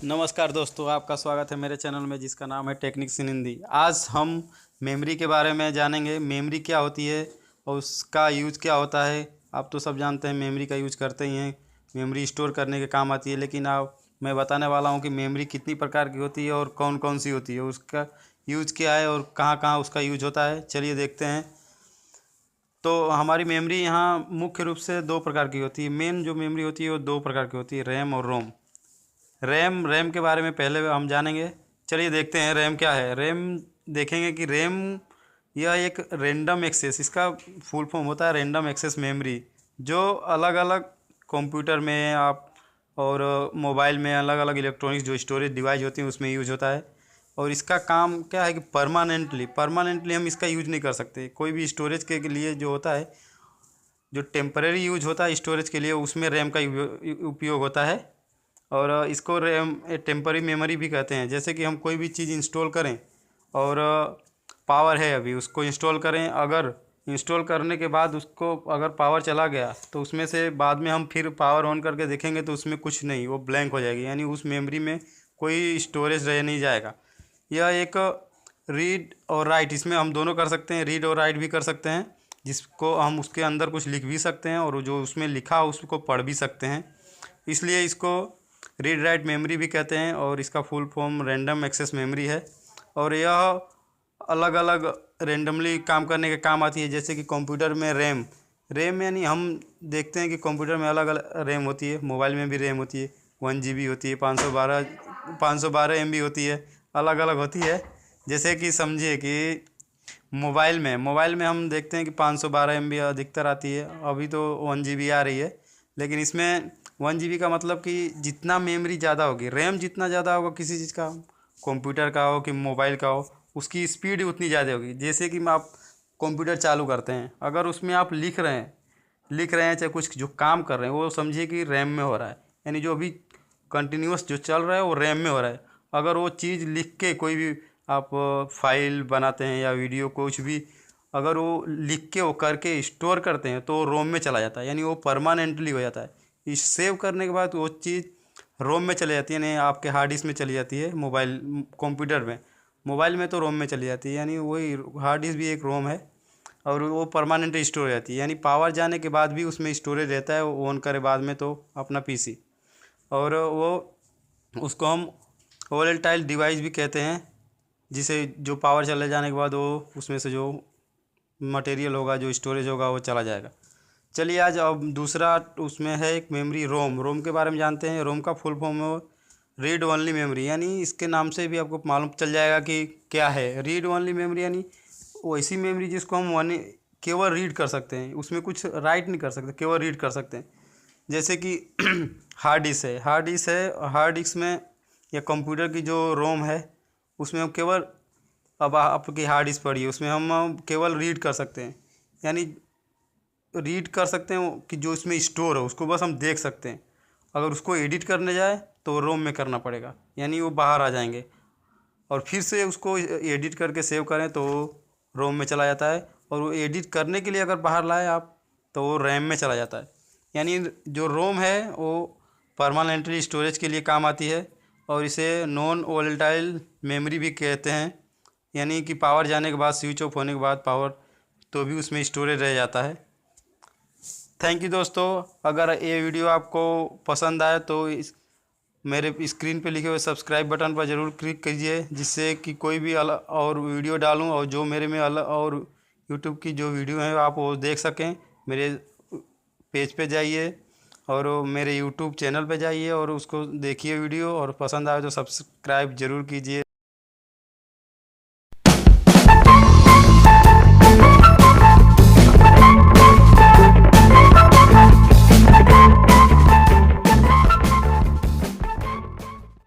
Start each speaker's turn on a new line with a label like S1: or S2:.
S1: नमस्कार दोस्तों, आपका स्वागत है मेरे चैनल में जिसका नाम है टेक्निक्स इन हिंदी। आज हम मेमोरी के बारे में जानेंगे। मेमोरी क्या होती है और उसका यूज क्या होता है। आप तो सब जानते हैं मेमोरी का यूज करते ही हैं। मेमोरी स्टोर करने के काम आती है, लेकिन अब मैं बताने वाला हूँ कि मेमोरी कितनी प्रकार की होती है और कौन कौन सी होती है, उसका यूज क्या है और कहाँ कहाँ उसका यूज होता है। चलिए देखते हैं। तो हमारी मेमोरी यहाँ मुख्य रूप से दो प्रकार की होती है। मेन जो मेमोरी होती है वो दो प्रकार की होती है, रैम और रोम। रैम के बारे में पहले हम जानेंगे। चलिए देखते हैं रैम क्या है। रैम देखेंगे कि रैम यह एक रैंडम एक्सेस, इसका फुल फॉर्म होता है रैंडम एक्सेस मेमोरी, जो अलग अलग कंप्यूटर में आप और मोबाइल में अलग अलग इलेक्ट्रॉनिक्स जो स्टोरेज डिवाइस होती हैं उसमें यूज होता है। और इसका काम क्या है कि परमानेंटली हम इसका यूज नहीं कर सकते। कोई भी स्टोरेज के लिए जो होता है, जो टेम्परेरी यूज होता है स्टोरेज के लिए, उसमें रैम का उपयोग होता है। और इसको रैम टेम्पररी मेमोरी भी कहते हैं। जैसे कि हम कोई भी चीज़ इंस्टॉल करें और पावर है अभी, उसको इंस्टॉल करें, अगर इंस्टॉल करने के बाद उसको अगर पावर चला गया तो उसमें से बाद में हम फिर पावर ऑन करके देखेंगे तो उसमें कुछ नहीं, वो ब्लैंक हो जाएगी, यानी उस मेमोरी में कोई स्टोरेज रह नहीं जाएगा। यह एक रीड और राइट, इसमें हम दोनों कर सकते हैं, रीड और राइट भी कर सकते हैं, जिसको हम उसके अंदर कुछ लिख भी सकते हैं और जो उसमें लिखा उसको पढ़ भी सकते हैं। इसलिए इसको रीड राइट मेमोरी भी कहते हैं और इसका full form random access memory है। और यह अलग अलग रैंडमली काम करने के काम आती है। जैसे कि कंप्यूटर में रैम यानी हम देखते हैं कि कंप्यूटर में अलग अलग रैम होती है, मोबाइल में भी रैम होती है, 1 GB होती है, 512 MB होती है, अलग अलग होती है। जैसे कि समझिए कि मोबाइल में हम देखते हैं कि 512 MB अधिकतर आती है, अभी तो 1 GB आ रही है। लेकिन इसमें 1 GB का मतलब कि जितना मेमोरी ज़्यादा होगी, रैम जितना ज़्यादा होगा किसी चीज़ का, कंप्यूटर का हो कि मोबाइल का हो, उसकी स्पीड उतनी ज़्यादा होगी। जैसे कि आप कंप्यूटर चालू करते हैं, अगर उसमें आप लिख रहे हैं चाहे कुछ जो काम कर रहे हैं, वो समझिए कि रैम में हो रहा है, यानी जो अभी कंटिन्यूस जो चल रहा है वो रैम में हो रहा है। अगर वो चीज़ लिख के कोई भी आप फाइल बनाते हैं या वीडियो कुछ भी, अगर वो लिख के वो करके स्टोर करते हैं तो रोम में चला जाता है, यानी वो परमानेंटली हो जाता है। इस सेव करने के बाद वो चीज़ रोम में चली जाती है, यानी आपके हार्ड डिस्क में चली जाती है। मोबाइल में तो रोम में चली जाती है, यानी वही हार्ड डिस्क भी एक रोम है और वो परमानेंटली स्टोर हो जाती है, यानी पावर जाने के बाद भी उसमें स्टोरेज रहता है। वो ऑन करे बाद में तो अपना पीसी, और वो उसको हम वोलेटाइल डिवाइस भी कहते हैं, जिसे जो पावर चले जाने के बाद वो उसमें से जो मटेरियल होगा, जो स्टोरेज होगा, वो चला जाएगा। चलिए आज अब दूसरा उसमें है एक मेमोरी रोम के बारे में जानते हैं। रोम का फुल फॉर्म है रीड ओनली मेमोरी, यानी इसके नाम से भी आपको मालूम चल जाएगा कि क्या है रीड ओनली मेमोरी। यानी वैसी मेमोरी जिसको हम केवल रीड कर सकते हैं, उसमें कुछ राइट नहीं कर सकते, केवल रीड कर सकते हैं। जैसे कि हार्ड डिस्क में या कंप्यूटर की जो रोम है उसमें हम केवल, अब आपकी हार्ड डिस्क पड़ी है, उसमें हम केवल रीड कर सकते हैं, यानी रीड कर सकते हैं कि जो इसमें स्टोर है उसको बस हम देख सकते हैं। अगर उसको एडिट करने जाए तो रोम में करना पड़ेगा, यानी वो बाहर आ जाएंगे, और फिर से उसको एडिट करके सेव करें तो रोम में चला जाता है। और वो एडिट करने के लिए अगर बाहर लाए आप तो वो रैम में चला जाता है। यानी जो रोम है वो परमानेंटली स्टोरेज के लिए काम आती है, और इसे नॉन वोलेटाइल मेमोरी भी कहते हैं, यानी कि पावर जाने के बाद, स्विच ऑफ होने के बाद पावर, तो भी उसमें स्टोरेज रह जाता है। थैंक यू दोस्तों। अगर ये वीडियो आपको पसंद आए तो मेरे स्क्रीन पे लिखे हुए सब्सक्राइब बटन पर ज़रूर क्लिक कीजिए, जिससे कि कोई भी अलग और वीडियो डालूं और जो मेरे में अलग और यूट्यूब की जो वीडियो है आप वो देख सकें। मेरे पेज पे जाइए और मेरे यूट्यूब चैनल पे जाइए और उसको देखिए वीडियो, और पसंद आए तो सब्सक्राइब ज़रूर कीजिए।